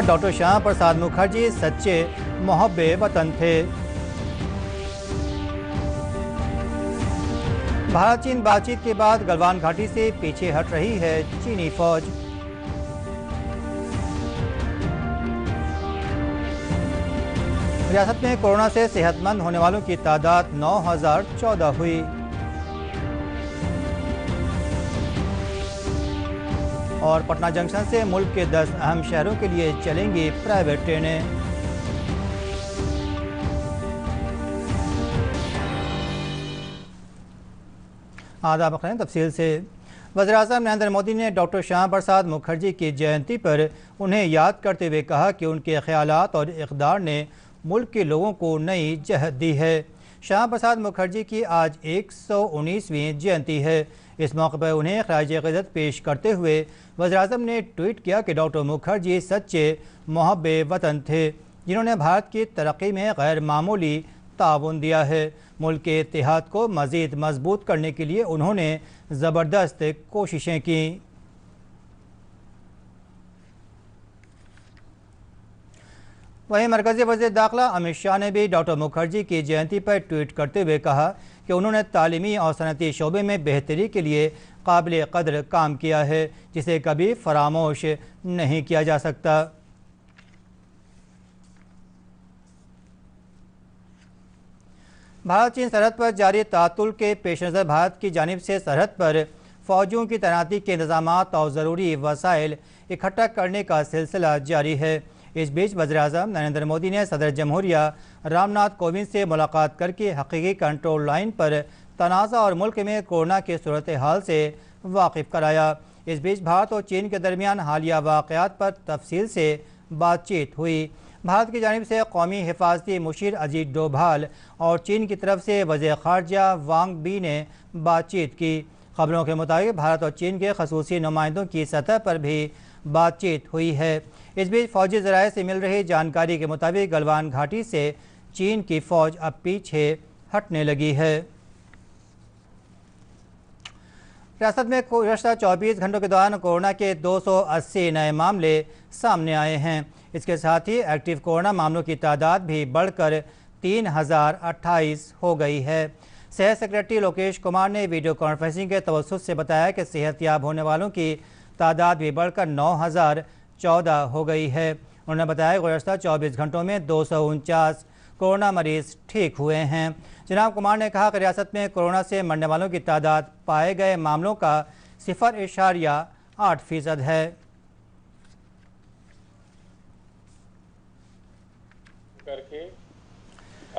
Doctor Shyama Prasad Mukherjee सच्चे मोहब्बे वतन थे। भारत चीन बातचीत के बाद गलवान घाटी से पीछे हट रही है चीनी फौज। रियासत में कोरोना से सेहतमंद होने वालों की तादाद 9014 हुई। और पटना जंक्शन से मुल्क के 10 अहम शहरों के लिए चलेंगी प्राइवेट ट्रेनें। आदाब खबरें तफसील से। वज़ीर-ए-आज़म नरेंद्र मोदी ने डॉक्टर श्यामा प्रसाद मुखर्जी की जयंती पर उन्हें याद करते हुए कहा कि उनके ख्यालात और इक़दार ने मुल्क के लोगों को नई जहत दी है। श्यामा प्रसाद मुखर्जी की आज 119वीं जयंती है। इस मौके पर उन्हें ख़राज-ए-क़िदरत पेश करते हुए वज़ीर-ए-आज़म ने ट्वीट किया कि डॉक्टर मुखर्जी सच्चे मोहब्बे वतन थे, जिन्होंने भारत की तरक्की में गैर मामूली ताउन दिया है। मुल्क के इत्तेहाद को मज़ीद मजबूत करने के लिए उन्होंने ज़बरदस्त कोशिशें की। वहीं मरकज़ी वज़ीर दाखिला अमित शाह ने भी डॉक्टर मुखर्जी की जयंती पर ट्वीट करते हुए कहा कि उन्होंने तालीमी और सनती शोबे में बेहतरी के लिए काबिल कदर काम किया है, जिसे कभी फरामोश नहीं किया जा सकता। भारत चीन सरहद पर जारी तातुल के पेश नज़र भारत की जानिब से सरहद पर फ़ौजियों की तैनाती के इंतज़ामात और ज़रूरी वसाइल इकट्ठा करने का सिलसिला जारी है। इस बीच वज़ीर-ए-आज़म नरेंद्र मोदी ने सदर जमहूरिया रामनाथ कोविंद से मुलाकात करके हकीकी कंट्रोल लाइन पर तनाज़ा और मुल्क में कोरोना की सूरत हाल से वाकिफ़ कराया। इस बीच भारत और चीन के दरमियान हालिया वाक़यात पर तफसील से बातचीत हुई। भारत की जानिब से कौमी हिफाजती मुशीर अजीत डोभाल और चीन की तरफ से वज़ीर ख़ारजा वांग बी ने बातचीत की। खबरों के मुताबिक भारत और चीन के खसूसी नुमाइंदों की सतह पर भी बातचीत हुई है। इस बीच फ़ौजी ज़राए से मिल रही जानकारी के मुताबिक गलवान घाटी से चीन की फ़ौज अब पीछे हटने लगी है। रियासत में गुज़श्ता 24 घंटों के दौरान कोरोना के 280 नए मामले सामने आए हैं। इसके साथ ही एक्टिव कोरोना मामलों की तादाद भी बढ़कर 3028 हो गई है। सेहत सेक्रेटरी लोकेश कुमार ने वीडियो कॉन्फ्रेंसिंग के तवस्सुत से बताया कि सेहतयाब होने वालों की तादाद भी बढ़कर 9014 हो गई है। उन्होंने बताया गुज़श्ता 24 घंटों में 249 कोरोना मरीज़ ठीक हुए हैं। जनाब कुमार ने कहा कि रियासत में कोरोना से मरने वालों की तादाद पाए गए मामलों का 0.8% है।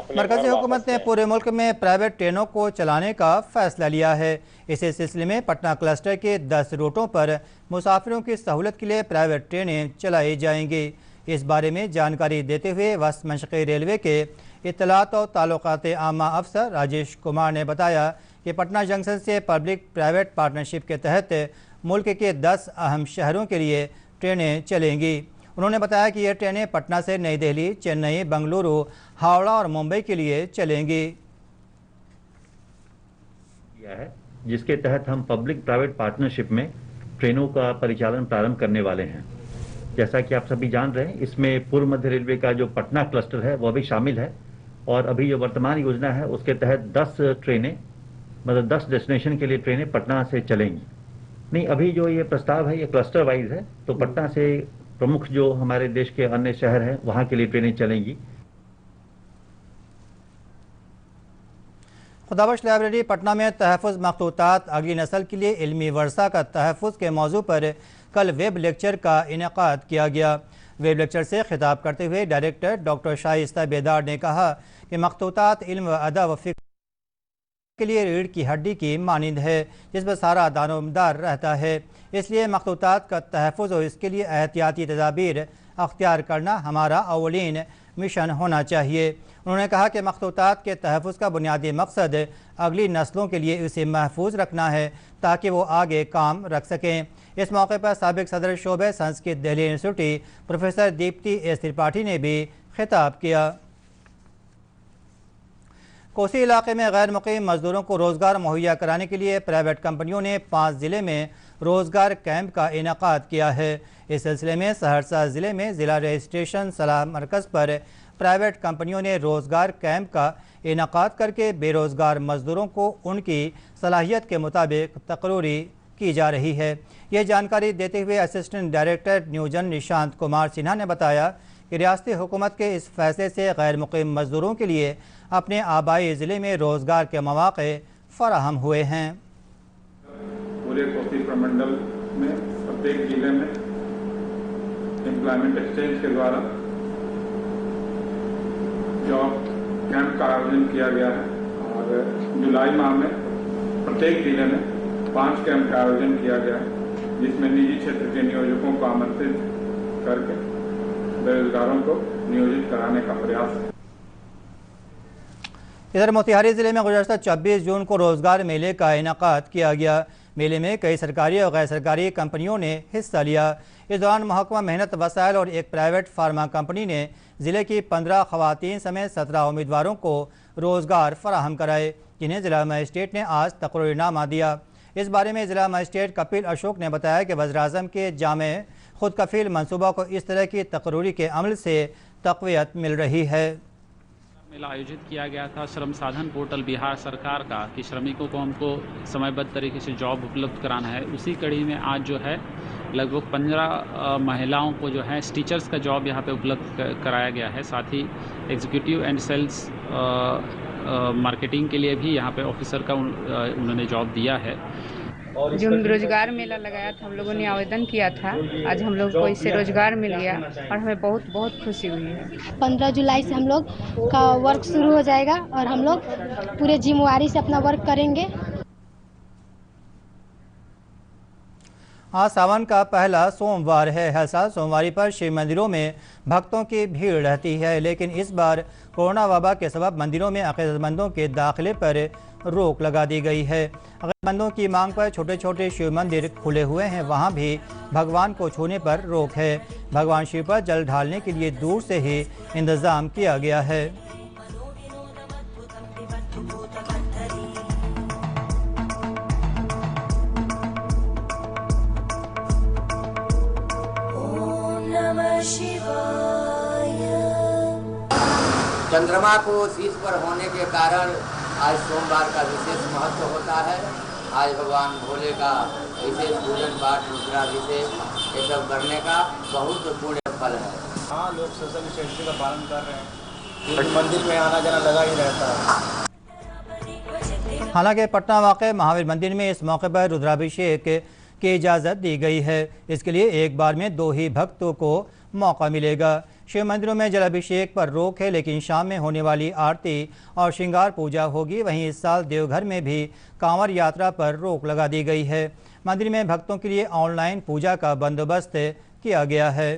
मरकज़ी हुकूमत ने पूरे मुल्क में प्राइवेट ट्रेनों को चलाने का फ़ैसला लिया है। इसी सिलसिले में पटना क्लस्टर के 10 रूटों पर मुसाफिरों की सहूलत के लिए प्राइवेट ट्रेनें चलाई जाएंगी। इस बारे में जानकारी देते हुए वस्त मशरक़ी रेलवे के इत्तलात और ताल्लुकात आमा अफसर राजेश कुमार ने बताया कि पटना जंक्शन से पब्लिक प्राइवेट पार्टनरशिप के तहत मुल्क के 10 अहम शहरों के लिए ट्रेनें चलेंगी। उन्होंने बताया कि ये ट्रेनें पटना से नई दिल्ली, चेन्नई, बेंगलुरु, हावड़ा और मुंबई के लिए चलेंगी। है जिसके तहत हम पब्लिक प्राइवेट पार्टनरशिप में ट्रेनों का परिचालन प्रारंभ करने वाले हैं। जैसा कि आप सभी जान रहे हैं, इसमें पूर्व मध्य रेलवे का जो पटना क्लस्टर है वह भी शामिल है और अभी जो वर्तमान योजना है उसके तहत 10 ट्रेनें, मतलब 10 डेस्टिनेशन के लिए ट्रेनें पटना से चलेंगी। नहीं, अभी जो ये प्रस्ताव है ये क्लस्टर वाइज है, तो पटना से प्रमुख जो हमारे देश के अन्य शहर हैं वहां के लिए ट्रेनें चलेंगी। खुदाबख्श लाइब्रेरी पटना में तहफ़्फ़ुज़ मखतूतात अगली नस्ल के लिए इल्मी वर्सा का तहफ़्फ़ुज़ के मौजू पर कल वेब लेक्चर का इनेकाद किया गया। वेब लेक्चर से खिताब करते हुए डायरेक्टर डॉक्टर शाइस्ता बेदार ने कहा कि मखतूतात इल्म, अदब व फ़िक्र के लिए रीढ़ की हड्डी की मानिंद है, जिस पर सारा दारोमदार रहता है। इसलिए मखतूतात का तहफ़्फ़ुज़ और इसके लिए एहतियाती तदाबीर अख्तियार करना हमारा अवलीन मिशन होना चाहिए। उन्होंने कहा कि मखतूतात के तहफ़्फ़ुज़ का बुनियादी मकसद अगली नस्लों के लिए इसे महफूज रखना है ताकि वो आगे काम रख सकें। इस मौके पर साबिक़ सदर शोबे Sanskrit Delhi University professor Dipti S Tripathi ने भी खिताब किया। कोसी इलाके में गैर मुक़ीम मजदूरों को रोज़गार मुहैया कराने के लिए प्राइवेट कंपनियों ने 5 ज़िले में रोज़गार कैंप का इनेकाद किया है। इस सिलसिले में सहरसा ज़िले में ज़िला रजिस्ट्रेशन सलाह मरकज़ पर प्राइवेट कंपनियों ने रोज़गार कैंप का इनेकाद करके बेरोज़गार मजदूरों को उनकी सलाहियत के मुताबिक तकरीरी की जा रही है। ये जानकारी देते हुए असिस्टेंट डायरेक्टर न्यूजन निशांत कुमार सिन्हा ने बताया कि रियासती हुकूमत के इस फैसले से गैर मुक़ीम मजदूरों के लिए अपने आबाई ज़िले में रोज़गार के मौक़े फराहम हुए हैं। पूरे कोसी प्रमंडल में प्रत्येक जिले में एम्प्लॉयमेंट एक्सचेंज के द्वारा जॉब कैंप का आयोजन किया गया है और जुलाई माह में प्रत्येक जिले में 5 कैंप का आयोजन किया गया है, जिसमें निजी क्षेत्र के नियोजकों को आमंत्रित करके बेरोजगारों को नियोजित कराने का प्रयास है। इधर मोतिहारी जिले में गुज़श्ता 26 जून को रोज़गार मेले का इनेकाद किया गया। मेले में कई सरकारी और गैर सरकारी कंपनियों ने हिस्सा लिया। इस दौरान महकमा मेहनत वसाइल और एक प्राइवेट फार्मा कंपनी ने ज़िले की 15 ख़वातीन समेत 17 उम्मीदवारों को रोज़गार फराहम कराए, जिन्हें ज़िला मजिस्ट्रेट ने आज तकरीरनामा दिया। इस बारे में ज़िला मजिस्ट्रेट कपिल अशोक ने बताया कि वज़ीर-ए-आज़म के जामे खुद कफील मनसूबा को इस तरह की तकरीरी के अमल से तक़वियत मिल रही है। मेला आयोजित किया गया था श्रम साधन पोर्टल बिहार सरकार का कि श्रमिकों को हमको समयबद्ध तरीके से जॉब उपलब्ध कराना है। उसी कड़ी में आज जो है लगभग 15 महिलाओं को जो है टीचर्स का जॉब यहाँ पे उपलब्ध कराया गया है। साथ ही एग्जीक्यूटिव एंड सेल्स मार्केटिंग के लिए भी यहाँ पे ऑफिसर का उन्होंने जॉब दिया है। जो रोजगार मेला लगाया था, हम लोगों ने आवेदन किया था। आज हम लोग को इससे रोजगार मिल गया और हमें बहुत बहुत खुशी हुई है। 15 जुलाई से हम लोग का वर्क शुरू हो जाएगा और हम लोग पूरे जिम्मेवारी से अपना वर्क करेंगे। आज सावन का पहला सोमवार है। हर साल सोमवारी पर शिव मंदिरों में भक्तों की भीड़ रहती है, लेकिन इस बार कोरोना वबा के सबब मंदिरों में अक़ीदतमंदों के दाखिले पर रोक लगा दी गई है। अक़ीदतमंदों की मांग पर छोटे छोटे शिव मंदिर खुले हुए हैं, वहां भी भगवान को छूने पर रोक है। भगवान शिव पर जल ढालने के लिए दूर से ही इंतज़ाम किया गया है। चंद्रमा को शीश पर होने के कारण आज सोमवार का विशेष महत्व होता है। आज भगवान भोले का विशेष पूजन पाठ रुद्राभिषेक ये सब करने का बहुत पुण्य फल है। हाँ, लोग सोशल डिस्टेंसिंग का पालन कर रहे हैं, लेकिन मंदिर में आना जाना लगा ही रहता है। हालांकि पटना वाक़े महावीर मंदिर में इस मौके पर रुद्राभिषेक की इजाज़त दी गई है। इसके लिए एक बार में 2 ही भक्तों को मौका मिलेगा। शिव मंदिरों में जलाभिषेक पर रोक है, लेकिन शाम में होने वाली आरती और श्रृंगार पूजा होगी। वहीं इस साल देवघर में भी कांवड़ यात्रा पर रोक लगा दी गई है। मंदिर में भक्तों के लिए ऑनलाइन पूजा का बंदोबस्त किया गया है।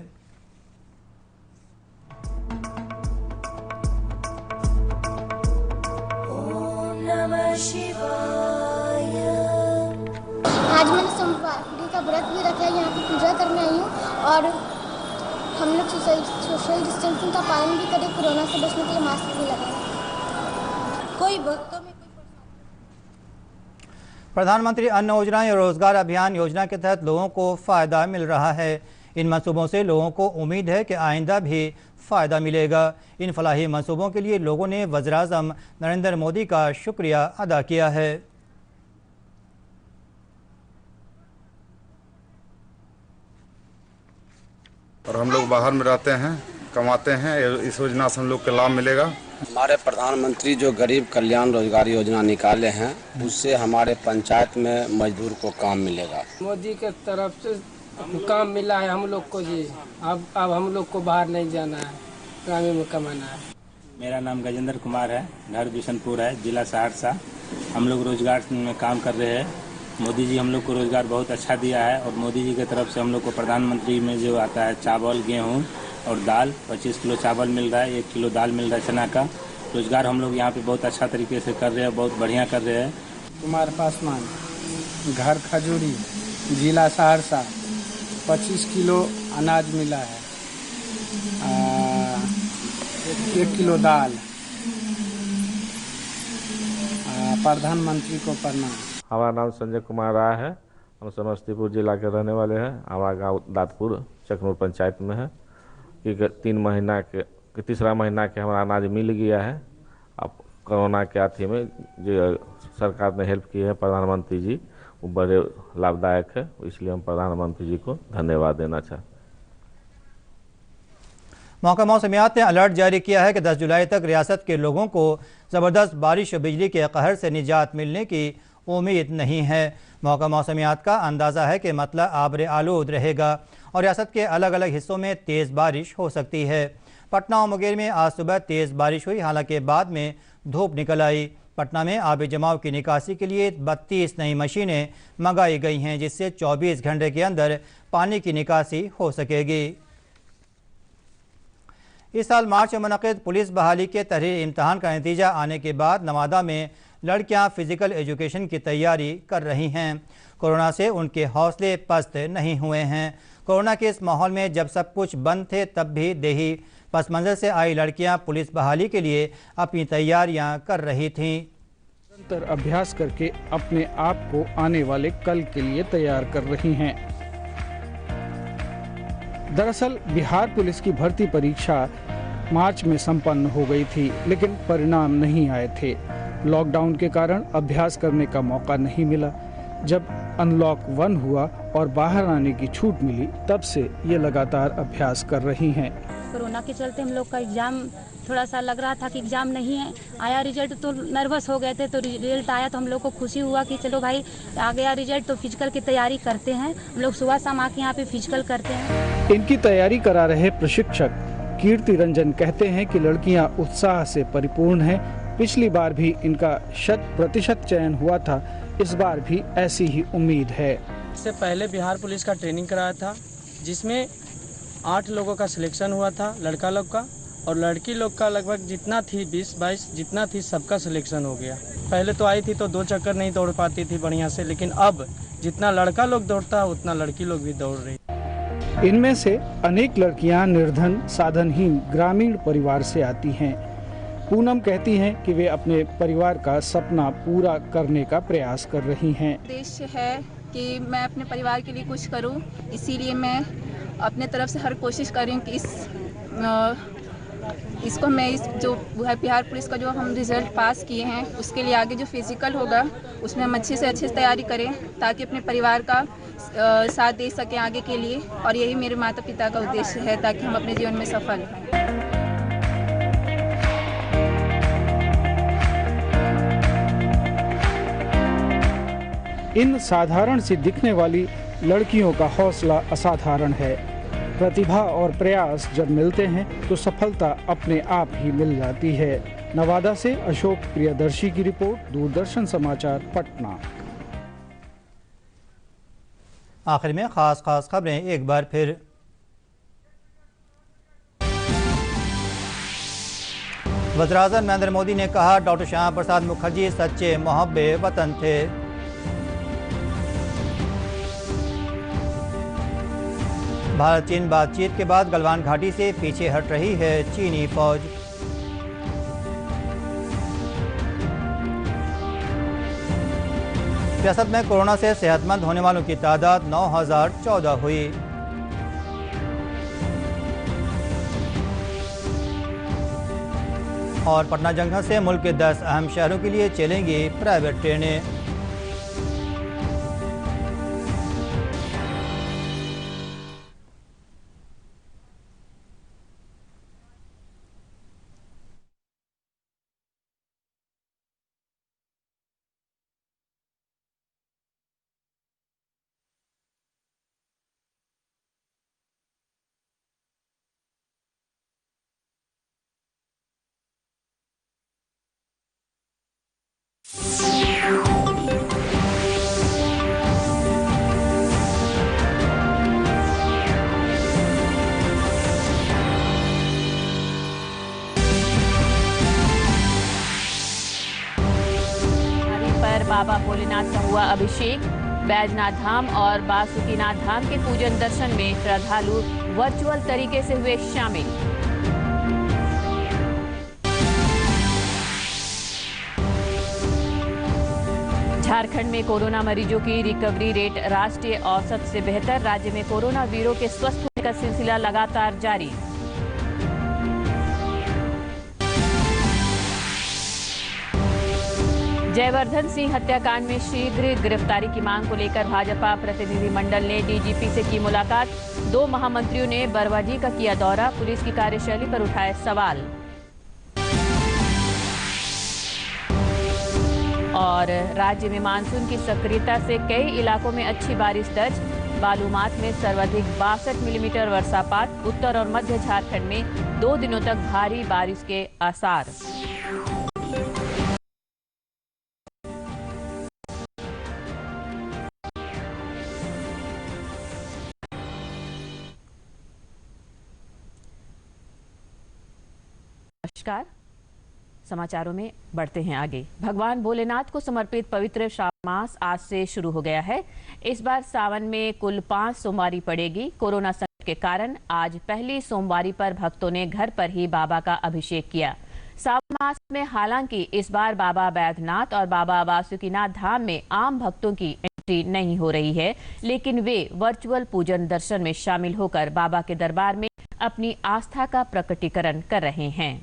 आज मैंने सोमवार का व्रत भी रखा है, यहाँ की पूजा करने आई हूँ और हम लोग सोशल डिस्टेंसिंग का पालन भी करें, कोरोना से बचने के लिए मास्क भी लगाएं। कोई भक्तों में प्रधानमंत्री अन्न योजना और रोजगार अभियान योजना के तहत लोगों को फ़ायदा मिल रहा है। इन मंसूबों से लोगों को उम्मीद है कि आइंदा भी फ़ायदा मिलेगा। इन फलाही मंसूबों के लिए लोगों ने वज़ीर-ए-आज़म नरेंद्र मोदी का शुक्रिया अदा किया है। और हम लोग बाहर में रहते हैं, कमाते हैं, इस योजना से हम लोग को लाभ मिलेगा। हमारे प्रधानमंत्री जो गरीब कल्याण रोजगार योजना निकाले हैं, उससे हमारे पंचायत में मजदूर को काम मिलेगा। मोदी के तरफ से काम मिला है हम लोग को जी। अब हम लोग को बाहर नहीं जाना है, ग्रामीण में कमाना है। मेरा नाम गजेंद्र कुमार है, घर बिशनपुर है, जिला सहरसा। हम लोग रोजगार में काम कर रहे हैं। मोदी जी हम लोग को रोजगार बहुत अच्छा दिया है और मोदी जी की तरफ से हम लोग को प्रधानमंत्री में जो आता है चावल, गेहूं और दाल, 25 किलो चावल मिल रहा है, 1 किलो दाल मिल रहा है चना का। रोजगार हम लोग यहाँ पे बहुत अच्छा तरीके से कर रहे हैं, बहुत बढ़िया कर रहे हैं। कुमार पासवान, घर खजूरी, जिला सहरसा, 25 किलो अनाज मिला है, 1 किलो दाल, प्रधानमंत्री को प्रणाम। हमारा नाम संजय कुमार राय है। हम समस्तीपुर जिला के रहने वाले हैं। हमारा गांव दादपुर चकनूर पंचायत में है कि 3 महीना के तीसरा महीना के हमारा अनाज मिल गया है। अब कोरोना के अथी में जो सरकार ने हेल्प की है प्रधानमंत्री जी, वो बड़े लाभदायक है, इसलिए हम प्रधानमंत्री जी को धन्यवाद देना चाहते हैं। महकमा मौसमियात ने अलर्ट जारी किया है कि 10 जुलाई तक रियासत के लोगों को ज़बरदस्त बारिश और बिजली के कहर से निजात मिलने की उम्मीद नहीं है। महकमा मौसमियात का अंदाज़ा है कि मतला आबरे आलूद रहेगा और रियासत के अलग अलग हिस्सों में तेज़ बारिश हो सकती है। पटना और मुंगेर में आज सुबह तेज़ बारिश हुई, हालांकि बाद में धूप निकल आई। पटना में आब जमाव की निकासी के लिए 32 नई मशीनें मंगाई गई हैं, जिससे 24 घंटे के अंदर पानी की निकासी हो सकेगी। इस साल मार्च में मुनक़िद पुलिस बहाली के तहरीर इम्तहान का नतीजा आने के बाद नवादा में लड़कियां फ़िज़िकल एजुकेशन की तैयारी कर रही हैं। कोरोना से उनके हौसले पस्त नहीं हुए हैं। कोरोना के इस माहौल में जब सब कुछ बंद थे, तब भी देही पस मंज़र से आई लड़कियां पुलिस बहाली के लिए अपनी तैयारियां कर रही थीं। निरंतर अभ्यास करके अपने आप को आने वाले कल के लिए तैयार कर रही हैं। दरअसल बिहार पुलिस की भर्ती परीक्षा मार्च में संपन्न हो गई थी, लेकिन परिणाम नहीं आए थे। लॉकडाउन के कारण अभ्यास करने का मौका नहीं मिला। जब अनलॉक 1 हुआ और बाहर आने की छूट मिली, तब से ये लगातार अभ्यास कर रही हैं। कोरोना के चलते हम लोग का एग्जाम थोड़ा सा लग रहा था कि एग्जाम नहीं है आया, रिजल्ट तो नर्वस हो गए थे। तो रिजल्ट आया तो हम लोग को खुशी हुआ कि चलो भाई आ गया रिजल्ट, तो फिजिकल की तैयारी करते हैं। हम लोग सुबह शाम आके यहाँ पे फिजिकल करते हैं। इनकी तैयारी करा रहे प्रशिक्षक कीर्ति रंजन कहते हैं कि लड़कियां उत्साह से परिपूर्ण हैं। पिछली बार भी इनका 100% चयन हुआ था, इस बार भी ऐसी ही उम्मीद है। इससे पहले बिहार पुलिस का ट्रेनिंग कराया था, जिसमें 8 लोगों का सिलेक्शन हुआ था, लड़का लोग का, और लड़की लोग का लगभग जितना थी 20-22 जितना थी सबका सिलेक्शन हो गया। पहले तो आई थी तो 2 चक्कर नहीं दौड़ पाती थी बढ़िया से, लेकिन अब जितना लड़का लोग दौड़ता है उतना लड़की लोग भी दौड़ रही। इनमें से अनेक लड़कियां निर्धन साधनहीन ग्रामीण परिवार से आती हैं। पूनम कहती हैं कि वे अपने परिवार का सपना पूरा करने का प्रयास कर रही हैं। उद्देश्य है कि मैं अपने परिवार के लिए कुछ करूं, इसीलिए मैं अपने तरफ से हर कोशिश कर रही हूं कि इसको मैं इस जो बिहार पुलिस का जो हम रिजल्ट पास किए हैं उसके लिए आगे जो फिजिकल होगा उसमें हम अच्छे से अच्छे तैयारी करें, ताकि अपने परिवार का साथ दे सकें आगे के लिए। और यही मेरे माता पिता का उद्देश्य है, ताकि हम अपने जीवन में सफल हों। इन साधारण सी दिखने वाली लड़कियों का हौसला असाधारण है। प्रतिभा और प्रयास जब मिलते हैं तो सफलता अपने आप ही मिल जाती है। नवादा से अशोक प्रियदर्शी की रिपोर्ट, दूरदर्शन समाचार, पटना। आखिर में खास खबरें एक बार फिर। वज़ीर-ए-आज़म नरेंद्र मोदी ने कहा, डॉक्टर श्यामा प्रसाद मुखर्जी सच्चे मुहब्बे वतन थे। भारत चीन बातचीत के बाद गलवान घाटी से पीछे हट रही है चीनी फौज। रियासत में कोरोना से सेहतमंद होने वालों की तादाद 9014 हुई। और पटना जंक्शन से मुल्क के 10 अहम शहरों के लिए चलेंगी प्राइवेट ट्रेनें। बाबा भोलेनाथ का हुआ अभिषेक। बैजनाथ धाम और बासुकीनाथ धाम के पूजन दर्शन में श्रद्धालु वर्चुअल तरीके से हुए शामिल। झारखंड में कोरोना मरीजों की रिकवरी रेट राष्ट्रीय औसत से बेहतर। राज्य में कोरोना वीरों के स्वस्थ होने का सिलसिला लगातार जारी। जयवर्धन सिंह हत्याकांड में शीघ्र गिरफ्तारी की मांग को लेकर भाजपा प्रतिनिधिमंडल ने डीजीपी से की मुलाकात। 2 महामंत्रियों ने बरवाजी का किया दौरा, पुलिस की कार्यशैली पर उठाए सवाल। और राज्य में मानसून की सक्रियता से कई इलाकों में अच्छी बारिश दर्ज। बालूमाथ में सर्वाधिक 62 मिलीमीटर वर्षापात। उत्तर और मध्य झारखंड में 2 दिनों तक भारी बारिश के आसार। नमस्कार, समाचारों में बढ़ते हैं आगे। भगवान भोलेनाथ को समर्पित पवित्र श्रावण मास आज से शुरू हो गया है। इस बार सावन में कुल 5 सोमवारी पड़ेगी। कोरोना संकट के कारण आज पहली सोमवारी पर भक्तों ने घर पर ही बाबा का अभिषेक किया। सावन मास में हालांकि इस बार बाबा बैद्यनाथ और बाबा बासुकीनाथ धाम में आम भक्तों की एंट्री नहीं हो रही है, लेकिन वे वर्चुअल पूजन दर्शन में शामिल होकर बाबा के दरबार में अपनी आस्था का प्रकटीकरण कर रहे हैं।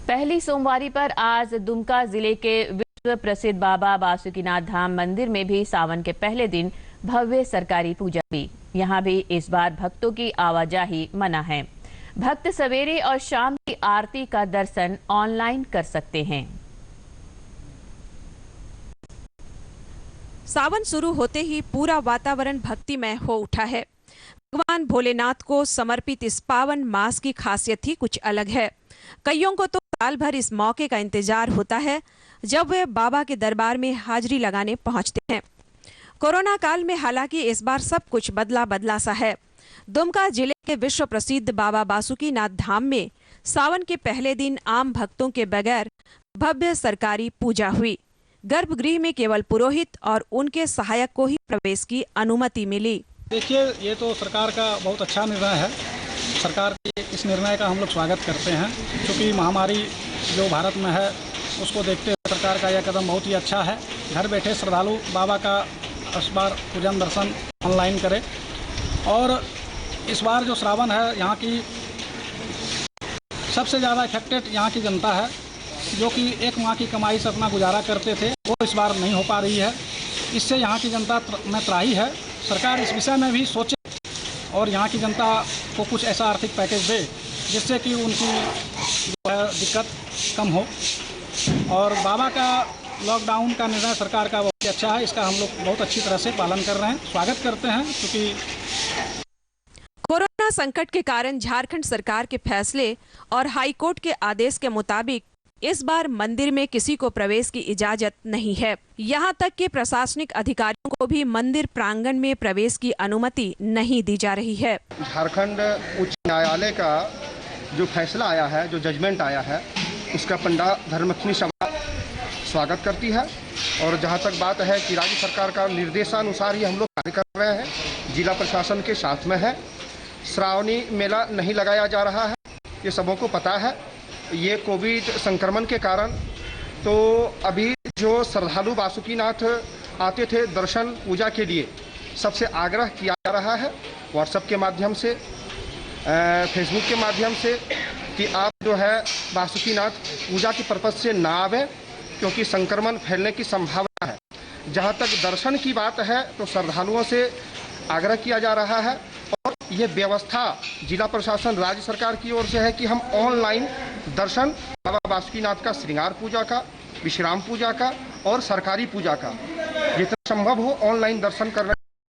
पहली सोमवारी पर आज दुमका जिले के विश्व प्रसिद्ध बाबा बासुकीनाथ धाम मंदिर में भी सावन के पहले दिन भव्य सरकारी पूजा हुई। यहां भी इस बार भक्तों की आवाजाही मना है। भक्त सवेरे और शाम की आरती का दर्शन ऑनलाइन कर सकते हैं। सावन शुरू होते ही पूरा वातावरण भक्तिमय हो उठा है। भगवान भोलेनाथ को समर्पित इस पावन मास की खासियत ही कुछ अलग है। कईयों को तो साल भर इस मौके का इंतजार होता है जब वे बाबा के दरबार में हाजिरी लगाने पहुंचते हैं। कोरोना काल में हालांकि इस बार सब कुछ बदला सा है। दुमका जिले के विश्व प्रसिद्ध बाबा बासुकीनाथ धाम में सावन के पहले दिन आम भक्तों के बगैर भव्य सरकारी पूजा हुई। गर्भगृह में केवल पुरोहित और उनके सहायक को ही प्रवेश की अनुमति मिली। देखिए, ये तो सरकार का बहुत अच्छा निर्णय है। सरकार के इस निर्णय का हम लोग स्वागत करते हैं, क्योंकि महामारी जो भारत में है उसको देखते हुए सरकार का यह कदम बहुत ही अच्छा है। घर बैठे श्रद्धालु बाबा का इस बार पूजन दर्शन ऑनलाइन करें। और इस बार जो श्रावण है, यहाँ की सबसे ज़्यादा इफेक्टेड यहाँ की जनता है, जो कि एक माह की कमाई से अपना गुजारा करते थे, वो इस बार नहीं हो पा रही है। इससे यहाँ की जनता में त्राही है। सरकार इस विषय में भी सोचे और यहाँ की जनता को कुछ ऐसा आर्थिक पैकेज दे जिससे कि उनकी जो है दिक्कत कम हो। और बाबा का लॉकडाउन का निर्णय सरकार का बहुत अच्छा है। इसका हम लोग बहुत अच्छी तरह से पालन कर रहे हैं, स्वागत करते हैं। क्योंकि कोरोना संकट के कारण झारखंड सरकार के फैसले और हाईकोर्ट के आदेश के मुताबिक इस बार मंदिर में किसी को प्रवेश की इजाजत नहीं है। यहाँ तक कि प्रशासनिक अधिकारियों को भी मंदिर प्रांगण में प्रवेश की अनुमति नहीं दी जा रही है। झारखंड उच्च न्यायालय का जो फैसला आया है, जो जजमेंट आया है, उसका पंडा धर्मरक्षणी सभा स्वागत करती है। और जहाँ तक बात है कि राज्य सरकार का निर्देशानुसार ही हम लोग कार्य कर रहे हैं, जिला प्रशासन के साथ में है। श्रावणी मेला नहीं लगाया जा रहा है, ये सबों को पता है। ये कोविड संक्रमण के कारण तो अभी जो श्रद्धालु बासुकीनाथ आते थे दर्शन पूजा के लिए, सबसे आग्रह किया जा रहा है व्हाट्सएप के माध्यम से, फेसबुक के माध्यम से, कि आप जो है बासुकीनाथ पूजा की पर्पज से ना आवें, क्योंकि संक्रमण फैलने की संभावना है। जहाँ तक दर्शन की बात है तो श्रद्धालुओं से आग्रह किया जा रहा है। और ये व्यवस्था जिला प्रशासन राज्य सरकार की ओर से है कि हम ऑनलाइन दर्शन बाबा बासुकीनाथ का श्रृंगार पूजा का, विश्राम पूजा का और सरकारी पूजा का जितना संभव हो ऑनलाइन दर्शन करने